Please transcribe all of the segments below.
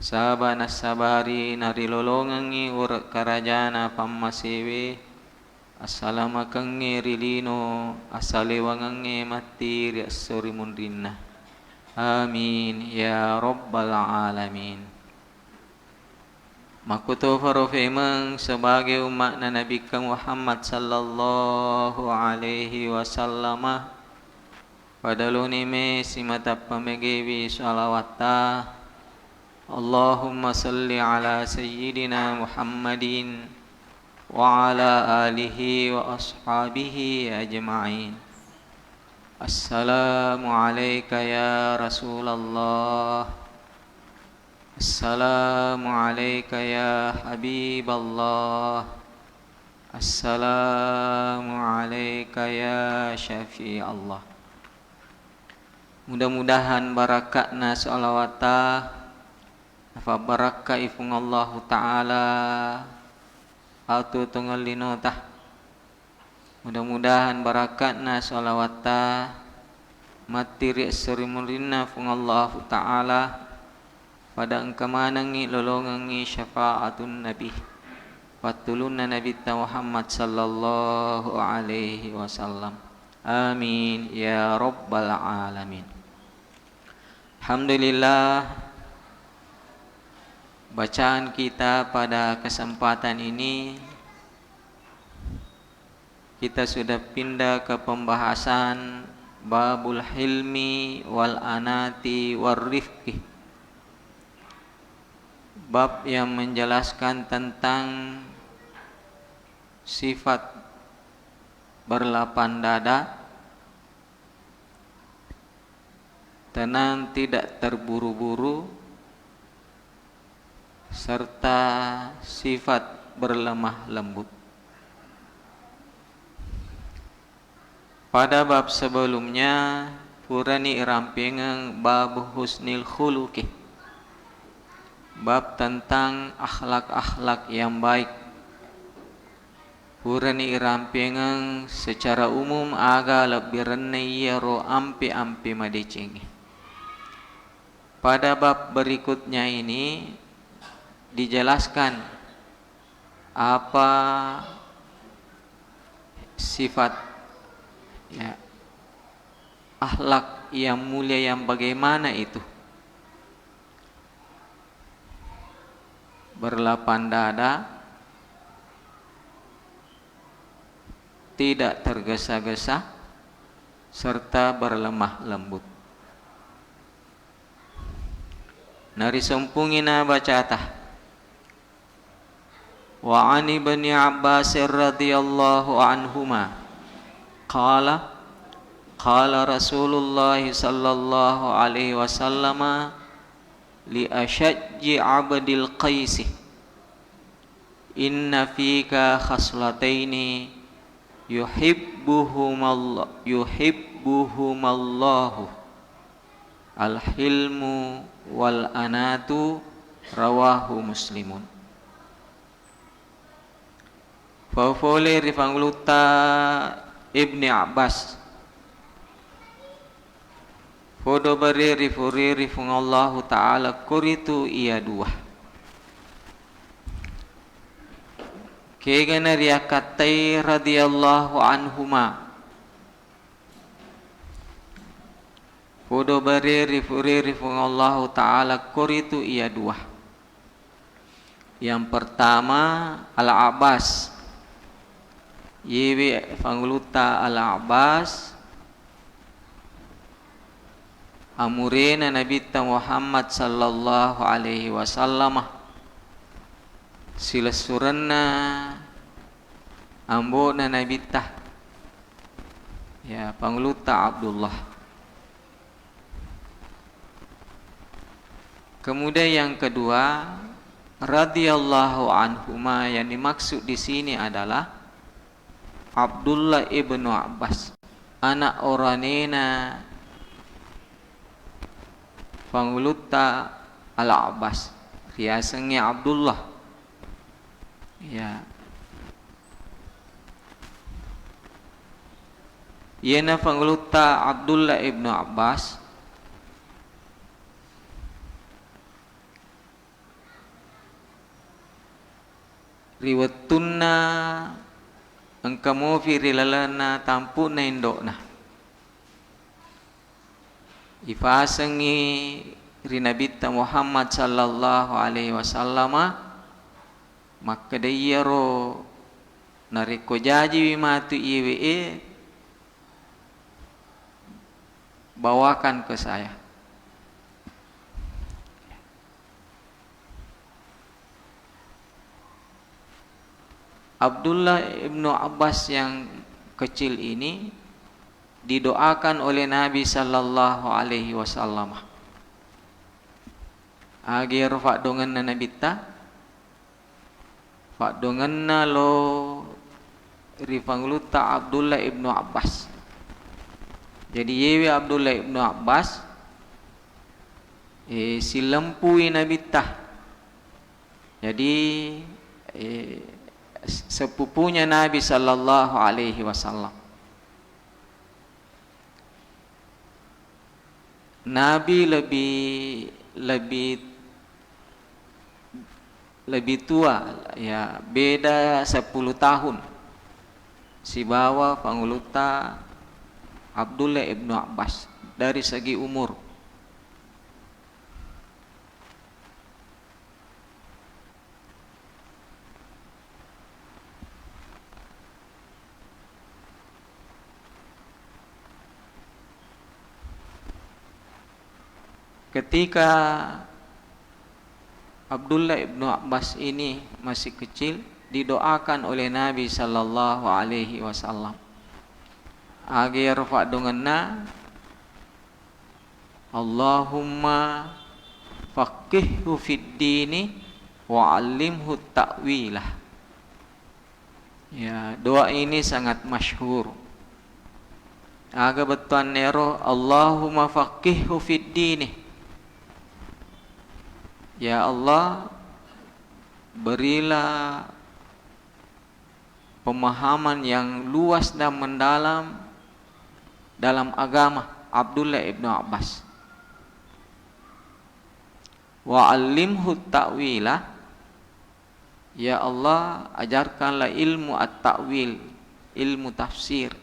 sabana sabari narilolongangi ur karajana pammasiwi assalamakangi rilino asalewangangi matiri assuri mundrinna amin ya rabbal alamin. Makuto farofemeng sebagai umat Nabi Muhammad sallallahu alaihi wasallam pada lunime simata pamegewi salawata Allahumma salli ala sayyidina Muhammadin wa ala alihi wa ashabihi ajma'in. Assalamu alayka ya Rasulullah, assalamu alayka ya Habiballah, assalamu alayka ya Syafi'allah. Mudah-mudahan barakatna salawata fa baraka ifungallahu ta'ala atu tunggalinotah. Mudah-mudahan barakatna salawata matiri surimurinna fungallahu ta'ala pada engkamanangi lolongangi syafaatun nabi patulunna nabi Muhammad sallallahu alaihi wasallam amin ya rabbal alamin. Alhamdulillah, bacaan kita pada kesempatan ini kita sudah pindah ke pembahasan babul hilmi wal anati war rifqi, bab yang menjelaskan tentang sifat berlapang dada, tenang tidak terburu-buru, serta sifat berlemah lembut. Pada bab sebelumnya purani rampingan bab husnil khuluqi, bab tentang akhlak-akhlak yang baik. Purani rampingan secara umum aga lebih renayaro ampi-ampi madicing. Pada bab berikutnya ini dijelaskan apa sifat ya akhlak yang mulia yang bagaimana itu. Berlapang dada, tidak tergesa-gesa, serta berlemah lembut. Nari sumpungina bacatah. Wa ani bani Abbas radhiyallahu anhuma qala qala Rasulullah sallallahu alaihi wasallam li ashajji abdil qais inna fika khaslataini yuhibbuhumallahu al-hilmu wal anatu rawahu muslimun. Fawfole rifangluta Ibni Abbas fodo bari rifuri rifungallahu ta'ala kuritu iya dua kegana riyakatai radhiyallahu anhuma fodo bari rifuri rifungallahu ta'ala kuritu iya dua. Yang pertama Al-Abbas yewi fangluta Al-Abbas amurena Nabi Muhammad sallallahu alaihi wasallam sila suranna ambona Nabi ya pangluta Abdullah. Kemudian yang kedua radhiyallahu anhuma, yang dimaksud di sini adalah Abdullah ibnu Abbas, anak oranena panguluta Al-Abbas, riasengnya Abdullah. Ya. Iana panguluta Abdullah ibnu Abbas riwattunna engkamo fi rilalana tampu na indokna ifasangi rinabita Muhammad sallallahu alaihi wasallama maka dayaro nariko jaji wimatu iwe bawakan ke saya. Abdullah ibnu Abbas yang kecil ini didoakan oleh Nabi sallallahu alaihi wasallam. Agir fa dongan na nabita fa dongan na lo rifangluta Abdullah ibnu Abbas. Jadi yewe Abdullah ibnu Abbas silempui nabita. Jadi sepupunya Nabi sallallahu alaihi wasallam. Nabi lebih tua ya, beda 10 tahun si bawa panguluta Abdullah ibnu Abbas dari segi umur. Ketika Abdullah ibnu Abbas ini masih kecil, didoakan oleh Nabi sallallahu alaihi wasallam. Agar fa donganna Allahumma faqihhu fid dini wa 'allimhu ta'wilah. Ya, doa ini sangat masyhur. Aga betuan nero Allahumma faqihhu fid dini. Ya Allah, berilah pemahaman yang luas dan mendalam dalam agama Abdullah ibnu Abbas. Wa 'allimhu ta'wilah. Ya Allah, ajarkanlah ilmu at-ta'wil, ilmu tafsir.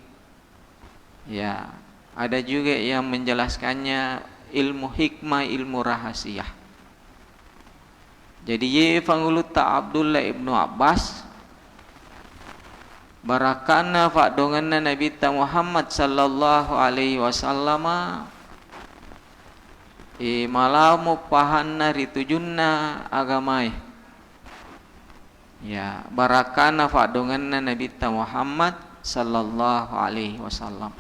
Ya, ada juga yang menjelaskannya ilmu hikmah, ilmu rahasia. Jadi ye fanguluta Abdullah ibnu Abbas barakana fa donganna Nabi Muhammad sallallahu alaihi wasallam malamu pahanna ritujunna agamai. Ya, barakana fa donganna Nabi Muhammad sallallahu alaihi wasallam.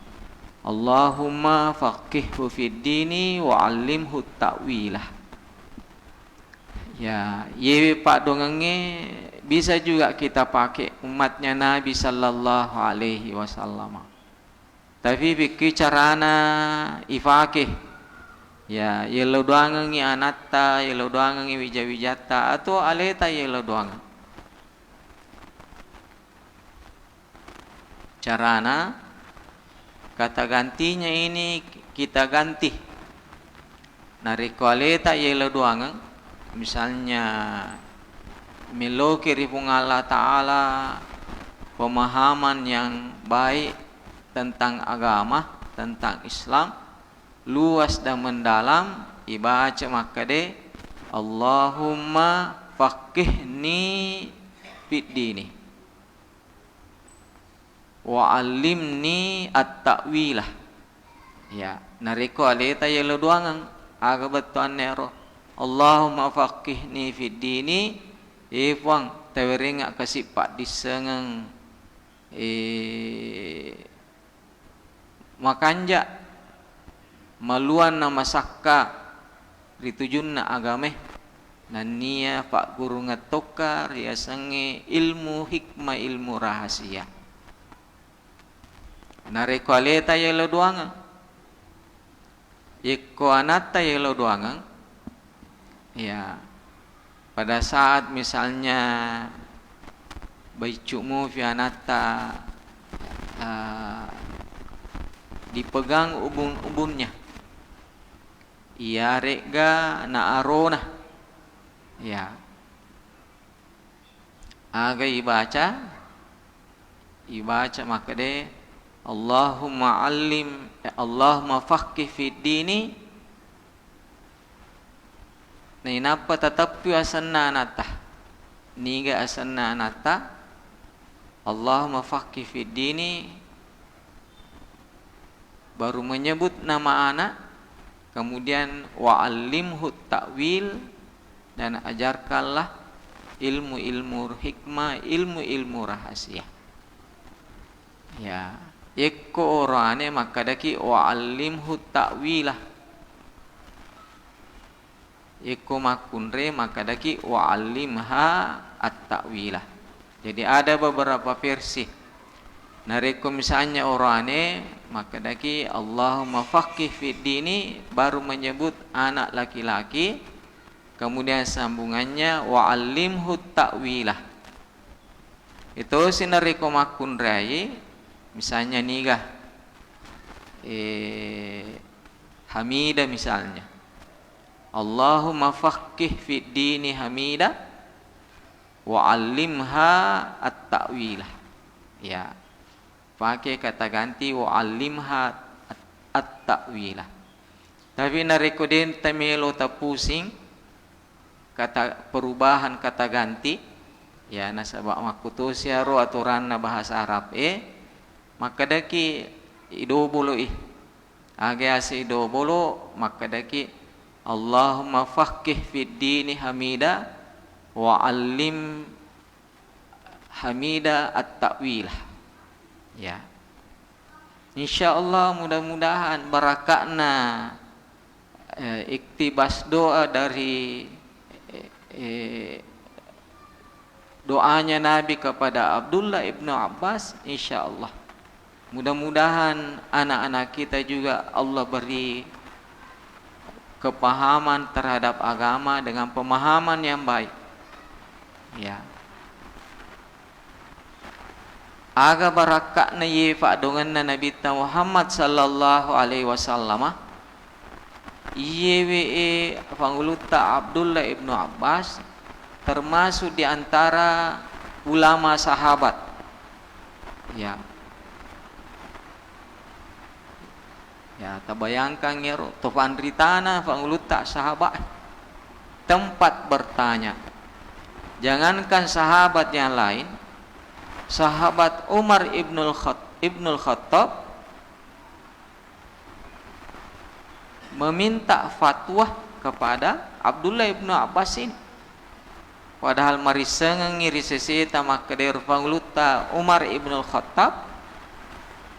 Allahumma faqihhu fid dini wa 'allimhu ta'wilah. Ya, ye pak dongenge bisa juga kita pakai umatnya Nabi sallallahu alaihi wasallam. Tapi biki carana ifake. Ya, yelo doangangi anatta, yelo doangangi wijawijata atau aleta yelo doangang. Carana kata gantinya ini kita ganti. Nariko aleta yelo doangang. Misalnya meloki ripung Allah Ta'ala pemahaman yang baik tentang agama, tentang Islam, luas dan mendalam, ibaca maka de Allahumma faqihni fid dini wa 'allimni at-ta'wilah. Ya, nariko aleta yelo doangang aga betuan nero Allahumma faqihni fid dini ifang teweringa kasipat disengeng makanja maluan nama sakka ritujunna agame nania pak guru ngatokar ya sange ilmu hikmah ilmu rahasia nareko aleta yelo doangang yeko anata yelo doangang. Ya, pada saat misalnya baicumu fianata dipegang ubun-ubunnya, ia rega na arona, ya Aga ibaca maka de Allahumma allim Allahumma faqih fid dini na inapa tatappi asanna anata niga asanna anata Allahumma faqih fid dini baru menyebut nama anak, kemudian wa'allimhu ta'wil dan ajarkanlah ilmu-ilmu hikmah, ilmu-ilmu rahasia. Ya, ikko orane maka daki wa'allimhu ta'wilah. Ikko makunre maka daki wa'allimha at-ta'wilah. Jadi ada beberapa versi. Nareko misalnya orane maka daki Allahumma faqih fid dini baru menyebut anak laki-laki, kemudian sambungannya wa'allimhu ta'wilah. Itu sinareko makun rai misalnya nigah Hamidah misalnya Allahumma faqih fid dini Hamidah wa'allimha at-ta'wilah. Ya, pakai kata ganti wa'allimha at-ta'wilah. Tapi nareko den tamelo ta pusing kata perubahan kata ganti ya nasabak makutusya ro aturan na bahasa Arab maka daki idobolo age ase idobolo maka daki Allahumma faqih fid dini Hamidah wa'allim Hamidah at-ta'wilah. Ya, insyaallah mudah-mudahan barakahna iktibas doa dari doanya Nabi kepada Abdullah ibnu Abbas. Insyaallah mudah-mudahan anak-anak kita juga Allah beri kepahaman terhadap agama dengan pemahaman yang baik. Ya, aga barakakna ye fa dongan Nabi Muhammad sallallahu alaihi wasallam yewe panguluta Abdullah ibnu Abbas termasuk di antara ulama sahabat. Ya, ya tabayangkan ngero tofan ritana panguluta sahabat tempat bertanya. Jangankan sahabat yang lain, sahabat Umar ibnul Khattab meminta fatwa kepada Abdullah ibnu Abbas ini. Padahal mariseng ngiri seseta makadir pangluta Umar ibnul Khattab,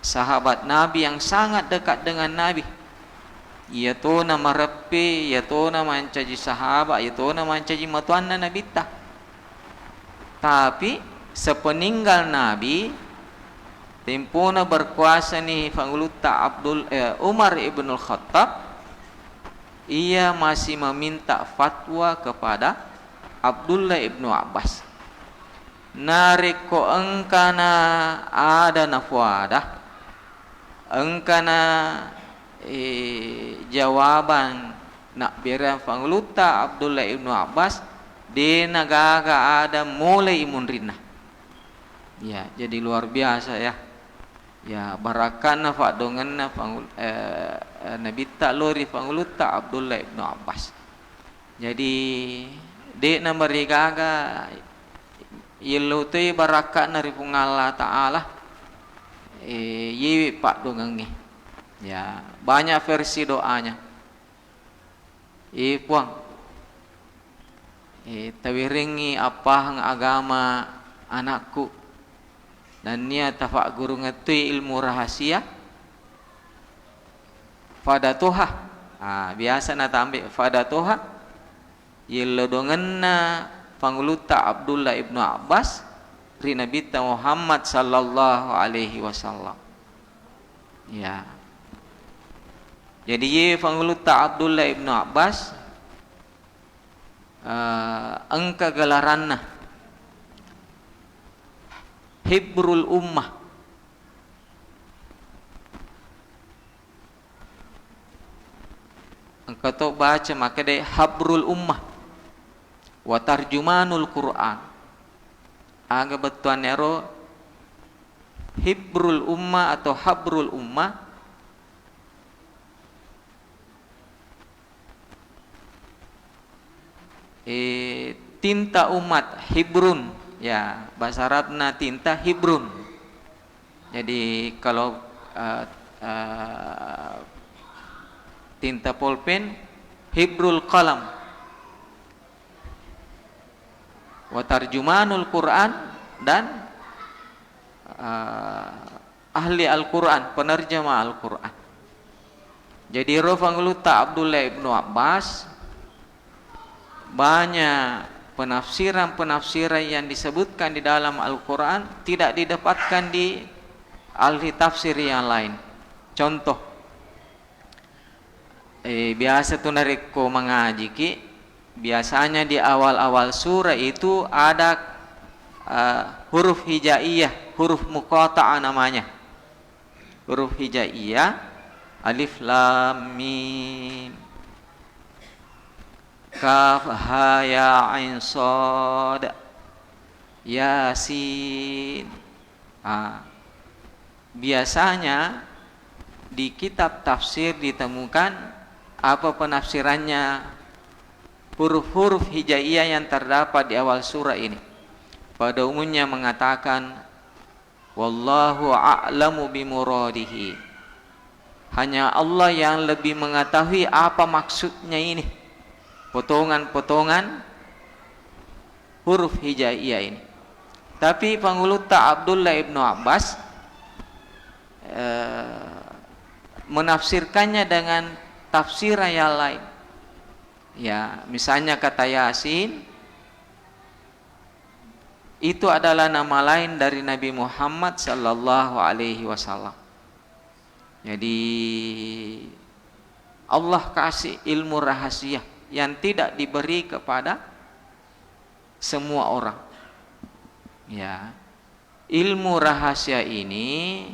sahabat Nabi yang sangat dekat dengan Nabi. Ia tu nama repi, ia tu nama mancaji sahabat, ia tu nama mancaji matuanna Nabi ta. Tapi sepeninggal Nabi tempuna berkuasa ni panguluta Umar ibnul Khattab, ia masih meminta fatwa kepada Abdullah ibnu Abbas. Nariko engkana ada nafwadah, engkana jawaban nak biran panguluta Abdullah ibnu Abbas di nagaga ada mulai imun rinah. Ya, jadi luar biasa ya. Ya, barakana fa donganna Nabi ta lori panguluta Abdullah ibnu Abbas. Jadi de na marigaga yello te barakana ri Allah taala yewi pak dongangi. Ya, banyak versi doanya. Puang tawiringi apa hang agama anakku dan niat tafa guru ngetui ilmu rahasia fadatoha. Biasa na tambe fadatoha yello dongenna panguluta Abdullah ibnu Abbas ri Nabi Muhammad sallallahu alaihi wasallam. Ya, jadi ye panguluta Abdullah ibnu Abbas engka gelaranna Hibrul Ummah. Engka to baca maka de Habrul Ummah wa tarjumanul Quran. aga betuan ero hibrul ummah atau habrul ummah, tinta umat, hibrun, ya bahasa Arabna tinta hibrun. Jadi kalau tinta pulpen hibrul qalam, wa tarjumanul Quran, dan ahli Al-Quran, penerjemah Al-Quran. Jadi Rofanguluta Abdullah ibnu Abbas, banyak penafsiran-penafsiran yang disebutkan di dalam Al-Quran tidak didapatkan di ahli tafsir yang lain. Contoh, biasa tuh nariko mengaji ki, biasanya di awal-awal surah itu ada huruf hijaiyah, huruf muqatta'ah namanya. Huruf hijaiyah, alif lam mim, kaf ha ya ain shad yasin. Biasanya di kitab tafsir ditemukan apa penafsirannya huruf-huruf hijaiyah yang terdapat di awal surah ini. Pada umumnya mengatakan wallahu a'lamu bimuradihi, hanya Allah yang lebih mengetahui apa maksudnya ini, potongan-potongan huruf hijaiyah ini. Tapi penguluta Abdullah ibnu Abbas menafsirkannya dengan tafsiran yang lain. Ya, misalnya kata Yasin itu adalah nama lain dari Nabi Muhammad sallallahu alaihi wasallam. Jadi Allah kasih ilmu rahasia yang tidak diberi kepada semua orang. Ya, ilmu rahasia ini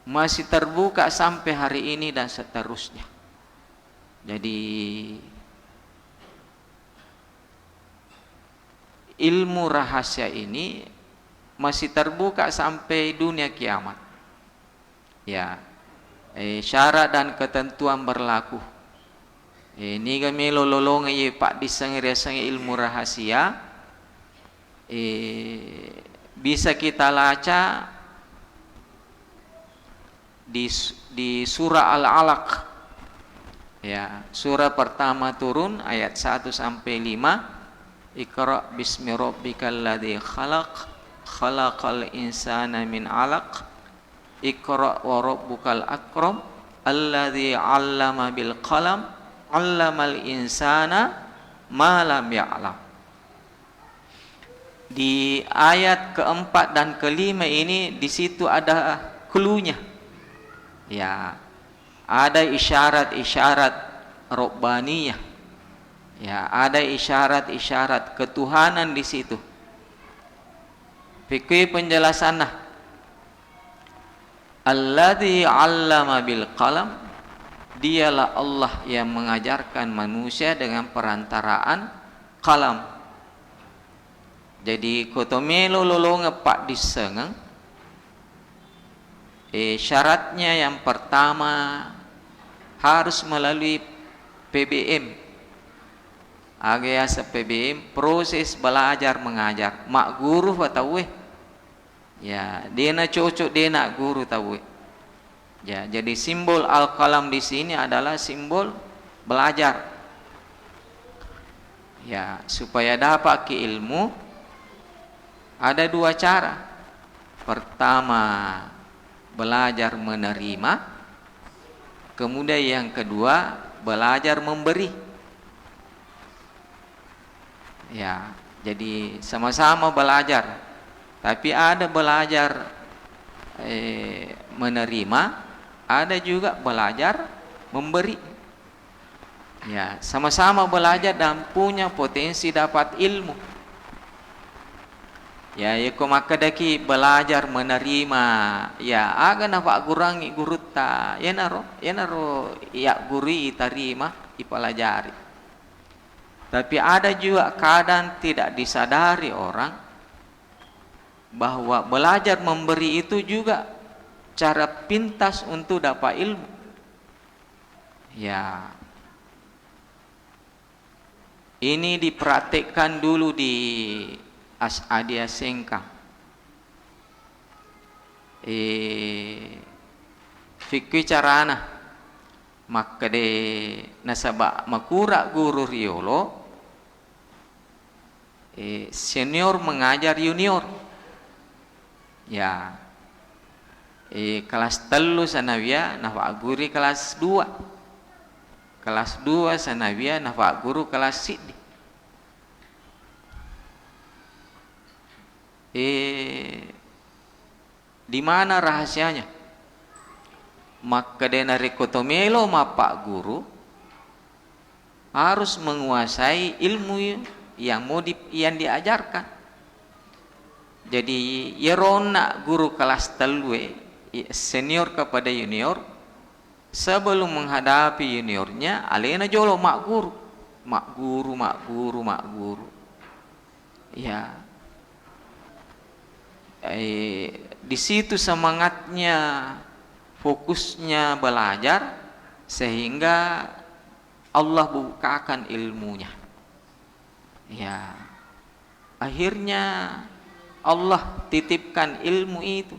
masih terbuka sampai hari ini dan seterusnya. Jadi ilmu rahasia ini masih terbuka sampai dunia kiamat. Ya, syarat dan ketentuan berlaku. Ini kami lolong pak disengir ilmu rahasia. Bisa kita laca di surah Al-Alaq. Ya, surah pertama turun ayat 1 sampai 5. Iqra bismi rabbikal ladzi khalaq, khalaqal insana min 'alaq, Iqra wa rabbukal akram, alladzi 'allama bil qalam, 'allamal insana ma lam ya'lam. Di ayat keempat dan kelima ini di situ ada cluenya. Ya, ada isyarat-isyarat robbaniyah. Ya, ada isyarat-isyarat ketuhanan di situ. Fikih penjelasannya. Alladzi 'allama bil qalam, dialah Allah yang mengajarkan manusia dengan perantaraan qalam. Jadi kotomelo lolo ngepak disengeng. Syaratnya yang pertama harus melalui PBM. Agak PBM, proses belajar mengajar. Mak guru tahu ya, dia nak cocok dia nak guru tahu. Ya, jadi simbol al-qalam di sini adalah simbol belajar. Ya, supaya dapat ilmu ada dua cara. Pertama, belajar menerima. Kemudian yang kedua, belajar memberi. Ya, jadi sama-sama belajar. Tapi ada belajar menerima, ada juga belajar memberi. Ya, sama-sama belajar dan punya potensi dapat ilmu. Ya, ko makadaki belajar menerima. Ya, aga napa gurangi guru ta. Ya naro ya guri tarima ipelajari. Tapi ada juga keadaan tidak disadari orang, bahwa belajar memberi itu juga cara pintas untuk dapat ilmu. Ya, ini dipraktikkan dulu di Adia Sengkang. Fikih carana maka de nasaba makura guru riolo senior mengajar junior. Ya, kelas telu sanawia nafa guru kelas 2, kelas 2 sanawia nafa guru kelas sidi. Di mana rahasianya? Maka dena rekotomelo pak guru harus menguasai ilmu yang diajarkan. Jadi yerona guru kelas telue senior kepada junior, sebelum menghadapi juniornya alena jolo mak guru. Ya, di situ semangatnya, fokusnya belajar, sehingga Allah bukakan ilmunya. Ya, akhirnya Allah titipkan ilmu itu.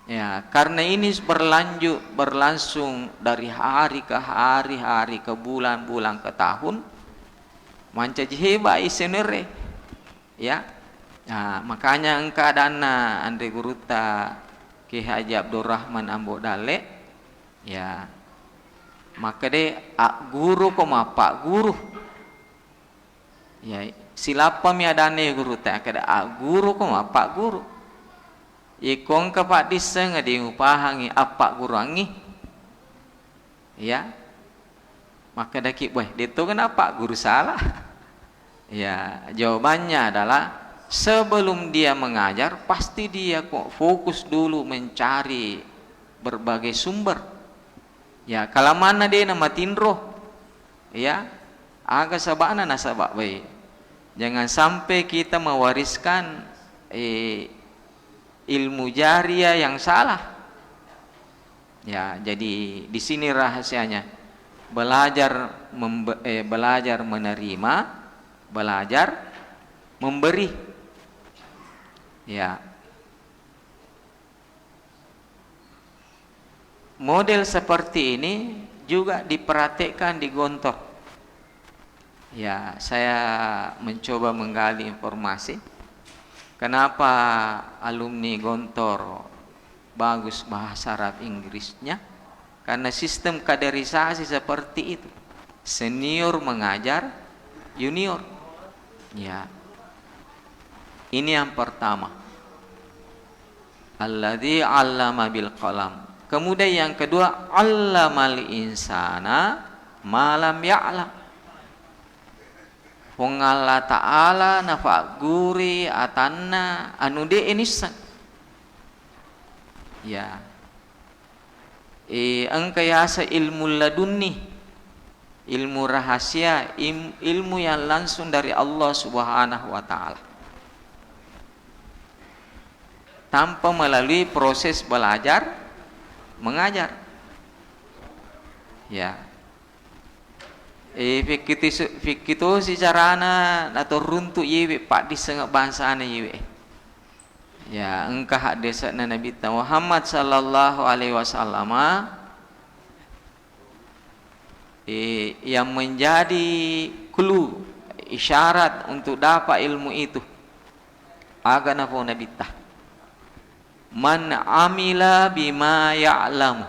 Ya, karena ini berlangsung dari hari ke hari ke bulan ke tahun, manca jiheba isenere. Ya, nah, makanya engka dana ande guruta Ki Haji Abdurrahman Ambo Dale, ya, maka de guru koma pak guru, ya, silapa mi adane guru ta kada guru koma pak guru, ikong ka pak diseng adi upahangi apa guru angi, ya, maka daki boy itu kenapa guru salah? Ya, jawabannya adalah sebelum dia mengajar pasti dia kok fokus dulu mencari berbagai sumber. Ya, kalau mana dia nama tindro, ya, agak sabana nasabak baik. Jangan sampai kita mewariskan ilmu jariah yang salah. Ya, jadi di sini rahasianya belajar menerima, belajar memberi. Ya, model seperti ini juga dipraktikkan di Gontor. Ya, saya mencoba menggali informasi kenapa alumni Gontor bagus bahasa Arab Inggrisnya, karena sistem kaderisasi seperti itu, senior mengajar junior. Ya, ini yang pertama, alladzi 'allama bil qalam. Kemudian yang kedua, 'allamal insana ma lam ya'lam. Wong Allah Ta'ala nafa guri atanna anu de enisan. Ya, angkayasa ilmu ladunni, ilmu rahasia, ilmu yang langsung dari Allah Subhanahu wa Ta'ala, tanpa melalui proses belajar mengajar. Ya, fikito si carana atau runtuk yewe pak di sengak bangsana yewe. Ya, engkah desa Nabi Muhammad sallallahu alaihi wasallam yang menjadi clue, isyarat untuk dapat ilmu itu. Aga napa Nabi tah, man amila bima ya'lamu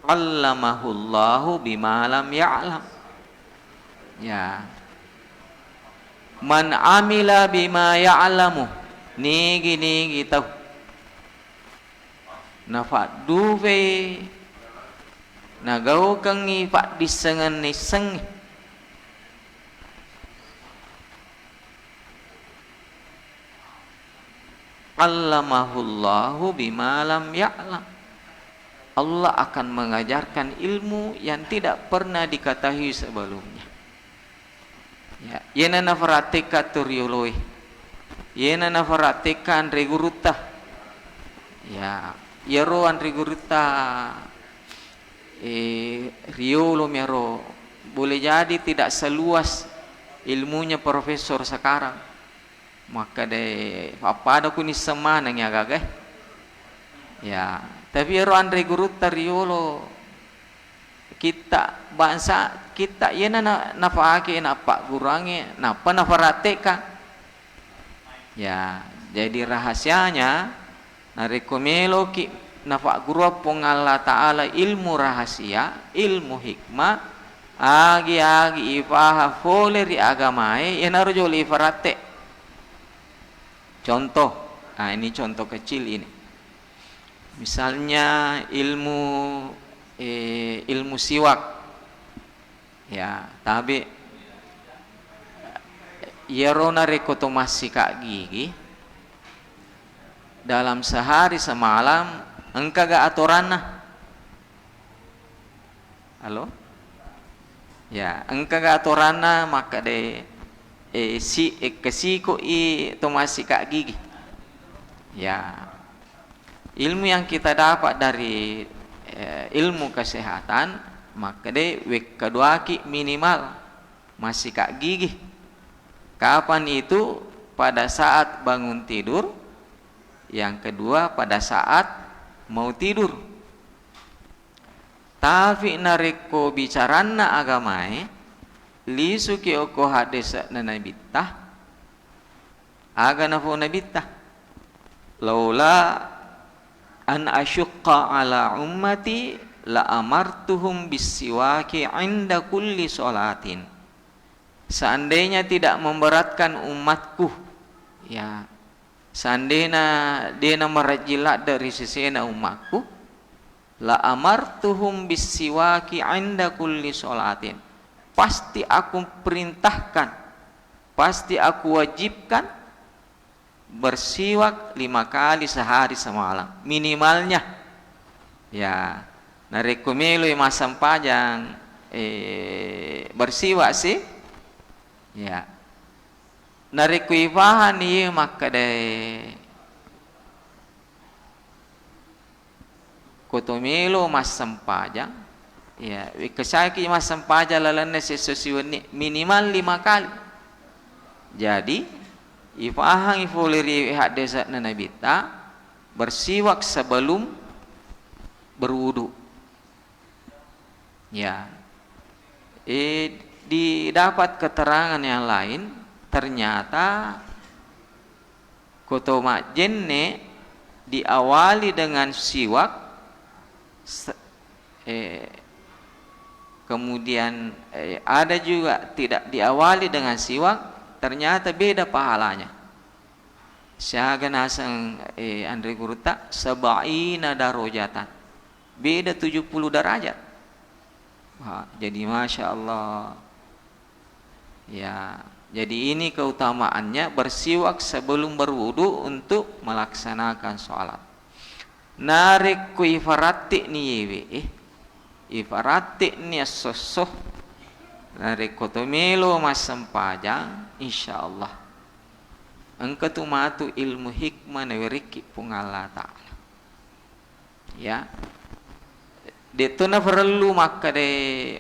allamahullahu bima lam ya'lam. Ya, man amila bima ya'lamu, nigi tahu nafa duve nagau kangi pak disengan ni seng. Allamahullahu bima lam ya'lam. Allah akan mengajarkan ilmu yang tidak pernah diketahui sebelumnya. Ya, yana nafratika turiului. yena na faratika andre gurutta. Ya, yero andre gurutta riolo mero. Boleh jadi tidak seluas ilmunya profesor sekarang. Maka apa ada kunis semana ya gagah. Ya, tapi yero andre gurutta riolo kita bangsa kita yena na faake na pak gurange napa na farateka. Ya, jadi rahasianya narekomelo ki nafa guru pong Allah Ta'ala ilmu rahasia, ilmu hikmah, agi ifaha fole ri agamae yenaro joli farate. Contoh, nah ini contoh kecil ini. Misalnya ilmu siwak, ya, tapi yerona rekotomasi kak gigi dalam sehari semalam engkau gak aturanna. Halo? Ya, engkau gak aturanna maka kesiko tomasi kak gigi. Ya, ilmu yang kita dapat dari ilmu kesehatan maka wek kedua ki minimal masih kak gigi. Kapan itu? Pada saat bangun tidur. Yang kedua pada saat mau tidur. Tapi nareko bicarana agamae lisu ki oko hadesa na nabitah aga nafo nabitah laula an asyqa ala ummati la amartuhum bisiwaki inda kulli sholatin. Seandainya tidak memberatkan umatku, ya, seandainya dia merajilat dari sisi umatku, la amartuhum bisiwaki inda kulli sholatin. Pasti aku perintahkan, pasti aku wajibkan bersiwak 5 kali sehari semalam minimalnya. Ya, narekomelo masam pajang bersiwak sih. Ya, narekuivahan iya maka kotomelo mas sempajang. Ya, kesaki mas sempajang lalana sesuatu minimal 5 kali. Jadi ifahang ifoliri hadesat nanabita bersiwak sebelum berwudu. Ya, didapat keterangan yang lain, ternyata kotoma jenne diawali dengan siwak, kemudian ada juga tidak diawali dengan siwak, ternyata beda pahalanya. Syaga nasang Andre Guruta sab'ina darajatan, beda 70 derajat. Wah, jadi masya Allah. Ya, jadi ini keutamaannya bersiwak sebelum berwudu untuk melaksanakan sholat. Narik ku ifarati niyewe, ifarati ni sosoh, narik kotomelo mas sempajang, insya Allah. Engkau tu matu ilmu hikmah naweriki pung Allah Ta'ala. Ya. Deto na perlu maka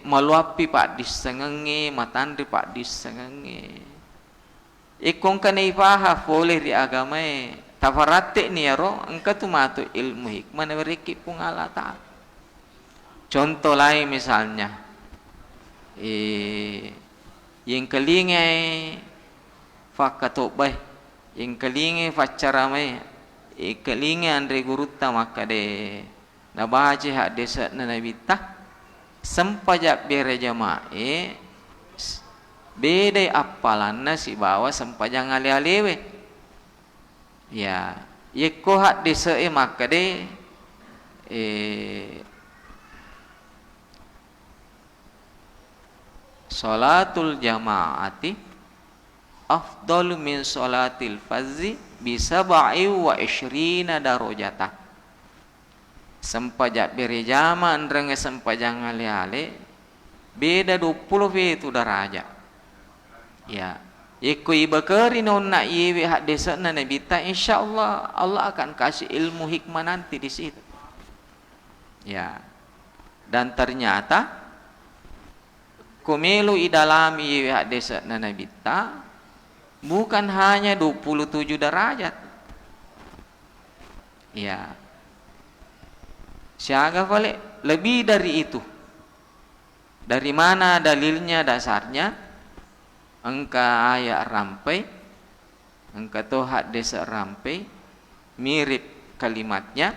maluapi pak disengenge matandri pak disengenge ikong kanai paha boleh di agamae tafarate ni aro engkau tu matu ilmu hikmah na beriki pung Allah Ta'ala. Contoh lain misalnya yang kelingai fakatobay yang kelingai facaramai kelingai Andre Guruta maka nabaca hak desa nanabita sempajak bere jamae beda apalanna si bawa sempajang ale-alewe. Ya, yeko hak desa maka salatul jamaati afdalu min salatil fazzi bisa wa ishrina darajatan. Sempajak berejama andrenge sempajang ale-ale beda 20 itu derajat. Ya, Iku ibakari nona iwi hak desa na Nabi ta, insyaallah Allah akan kasih ilmu hikmah nanti di situ. Ya. Dan ternyata kumelu idalami iwi hak desa na Nabi ta bukan hanya 27 derajat. Ya. Siaga balik lebih dari itu. Dari mana dalilnya, dasarnya? Engka ayat rampai, engka tohat desa rampai, mirip kalimatnya,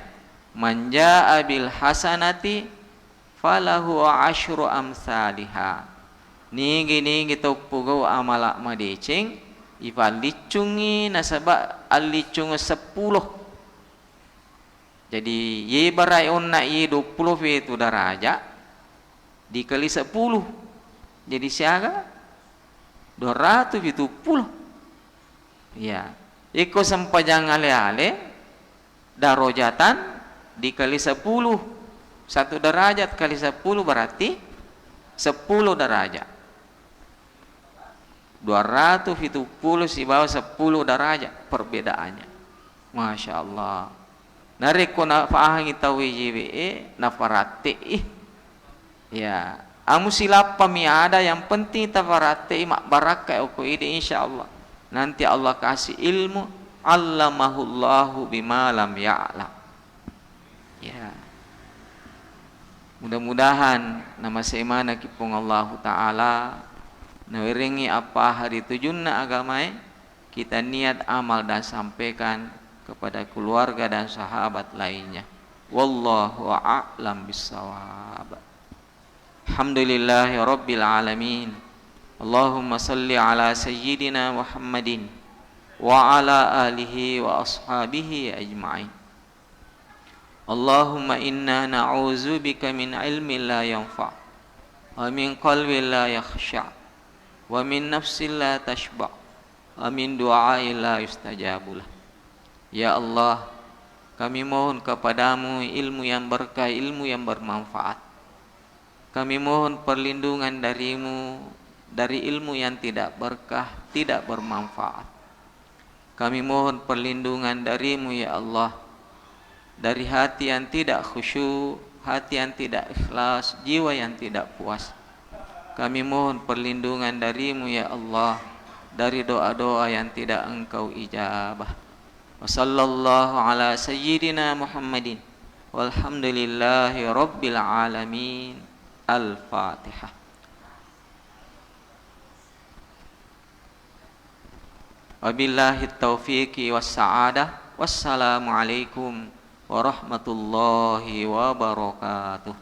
manja abil hasanati falahu asyru amsalihha. Nigi tau pugau amalak madeceng, ifa licungi nasabak alicung 10. Jadi ye barai onna ye 20 itu daraja dikali 10. Jadi siaga 270. Ya. Iko sempajang ale-ale darajatan dikali 10. 1 derajat kali 10 berarti 10 derajat. 270 si bawah 10 derajat perbedaannya. Masya Allah. Nareko na faahangi tawi JWE na farate ya. Amu silap pamiada yang penting tafarate mak barakah oko ide insyaallah. Nanti Allah kasih ilmu, allamahullahu bima lam ya'lam. Ya. Mudah-mudahan nama seimana kipung Allah taala nawiringi apa hari tujunna agamai kita niat amal dan sampaikan kepada keluarga dan sahabat lainnya. Wallahu a'lam bissawab. Alhamdulillahi rabbil alamin. Allahumma salli ala sayyidina Muhammadin wa ala alihi wa ashabihi ajma'in. Allahumma inna na'udzubika min ilmin la yanfa' wa min qalbin la yakhsha' wa min nafsin la tashba' wa min du'ain la yustajabulah. Ya Allah, kami mohon kepadamu ilmu yang berkah, ilmu yang bermanfaat. Kami mohon perlindungan darimu dari ilmu yang tidak berkah, tidak bermanfaat. Kami mohon perlindungan darimu ya Allah dari hati yang tidak khusyuk, hati yang tidak ikhlas, jiwa yang tidak puas. Kami mohon perlindungan darimu ya Allah dari doa-doa yang tidak engkau ijabah. Wa sallallahu ala sayyidina Muhammadin walhamdulillahi rabbil alamin. Al-Fatihah. Wabillahi taufiqi wassa'adah. Wassalamualaikum warahmatullahi wabarakatuh.